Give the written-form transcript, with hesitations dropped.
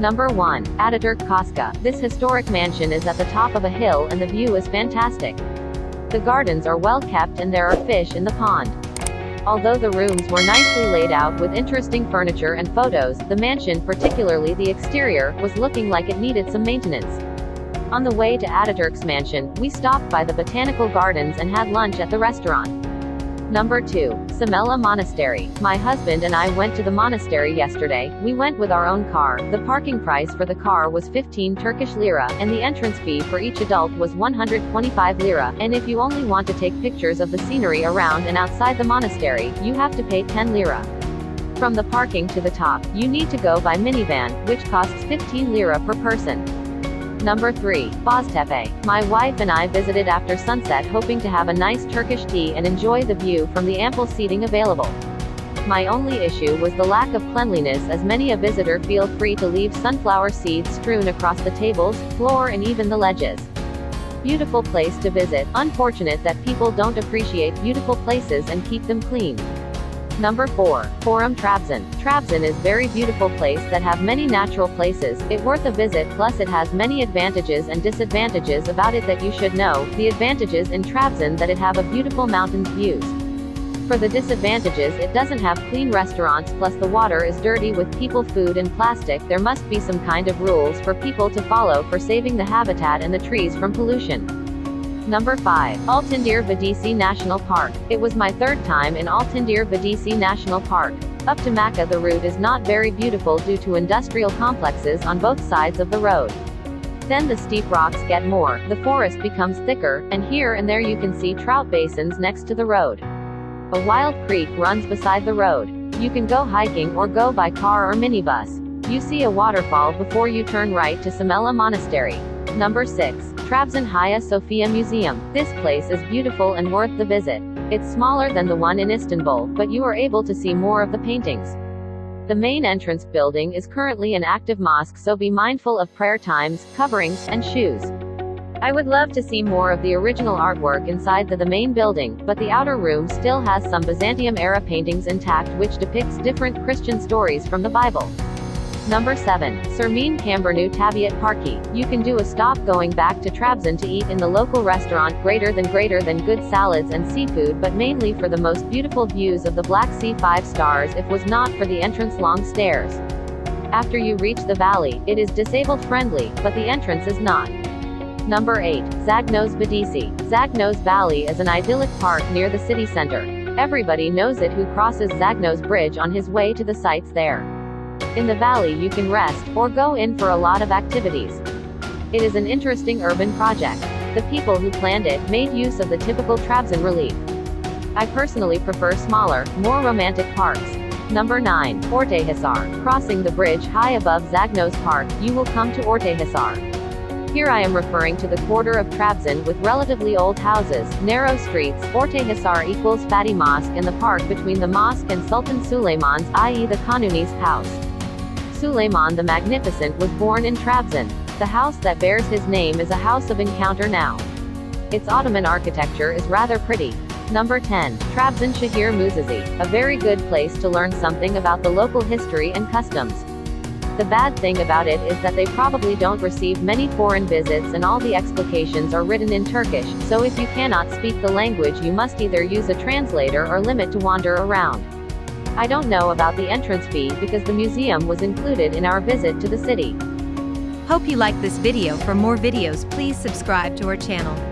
Number 1. Ataturk Koska. This historic mansion is at the top of a hill and the view is fantastic. The gardens are well kept and there are fish in the pond. Although the rooms were nicely laid out with interesting furniture and photos, the mansion, particularly the exterior, was looking like it needed some maintenance. On the way to Ataturk's mansion, we stopped by the botanical gardens and had lunch at the restaurant. Number 2. Samela Monastery. My husband and I went to the monastery yesterday. We went with our own car. The parking price for the car was 15 Turkish lira, and the entrance fee for each adult was 125 lira, and if you only want to take pictures of the scenery around and outside the monastery, you have to pay 10 lira. From the parking to the top, you need to go by minivan, which costs 15 lira per person. Number 3. Boztepe. My wife and I visited after sunset hoping to have a nice Turkish tea and enjoy the view from the ample seating available. My only issue was the lack of cleanliness, as many a visitor feel free to leave sunflower seeds strewn across the tables, floor and even the ledges. Beautiful place to visit, unfortunate that people don't appreciate beautiful places and keep them clean. Number 4. Forum Trabzon. Trabzon is very beautiful place that have many natural places, it worth a visit, plus it has many advantages and disadvantages about it that you should know. The advantages in Trabzon that it have a beautiful mountains views. For the disadvantages, it doesn't have clean restaurants, plus the water is dirty with people, food and plastic. There must be some kind of rules for people to follow for saving the habitat and the trees from pollution. Number 5. Altinvadisi National Park. It was my third time in Altinvadisi National Park. Up to Makkah the route is not very beautiful due to industrial complexes on both sides of the road. Then the steep rocks get more, the forest becomes thicker, and here and there you can see trout basins next to the road. A wild creek runs beside the road. You can go hiking or go by car or minibus. You see a waterfall before you turn right to Samela Monastery. Number 6. Trabzon Hagia Sophia Museum. This place is beautiful and worth the visit. It's smaller than the one in Istanbul, but you are able to see more of the paintings. The main entrance building is currently an active mosque, so be mindful of prayer times, coverings, and shoes. I would love to see more of the original artwork inside the main building, but the outer room still has some Byzantium-era paintings intact which depicts different Christian stories from the Bible. Number 7. Sermin Kambernu Tabiat Parki. You can do a stop going back to Trabzon to eat in the local restaurant greater than good salads and seafood, but mainly for the most beautiful views of the Black Sea 5 stars if was not for the entrance long stairs. After you reach the valley, it is disabled friendly, but the entrance is not. Number 8. Zagnos Valley. Zagnos Valley is an idyllic park near the city center. Everybody knows it who crosses Zagnos Bridge on his way to the sites there. In the valley you can rest, or go in for a lot of activities. It is an interesting urban project. The people who planned it made use of the typical Trabzon relief. I personally prefer smaller, more romantic parks. Number 9. Ortegazar. Crossing the bridge high above Zagnos Park, you will come to Ortegazar. Here I am referring to the quarter of Trabzon with relatively old houses, narrow streets. Ortegazar equals Fatih Mosque and the park between the mosque and Sultan Süleyman's, i.e. the Kanuni's house. Süleyman the Magnificent was born in Trabzon. The house that bears his name is a house of encounter now. Its Ottoman architecture is rather pretty. Number 10. Trabzon Şehir Müzesi. A very good place to learn something about the local history and customs. The bad thing about it is that they probably don't receive many foreign visits and all the explications are written in Turkish, so if you cannot speak the language you must either use a translator or limit to wander around. I don't know about the entrance fee because the museum was included in our visit to the city. Hope you like this video. For more videos, please subscribe to our channel.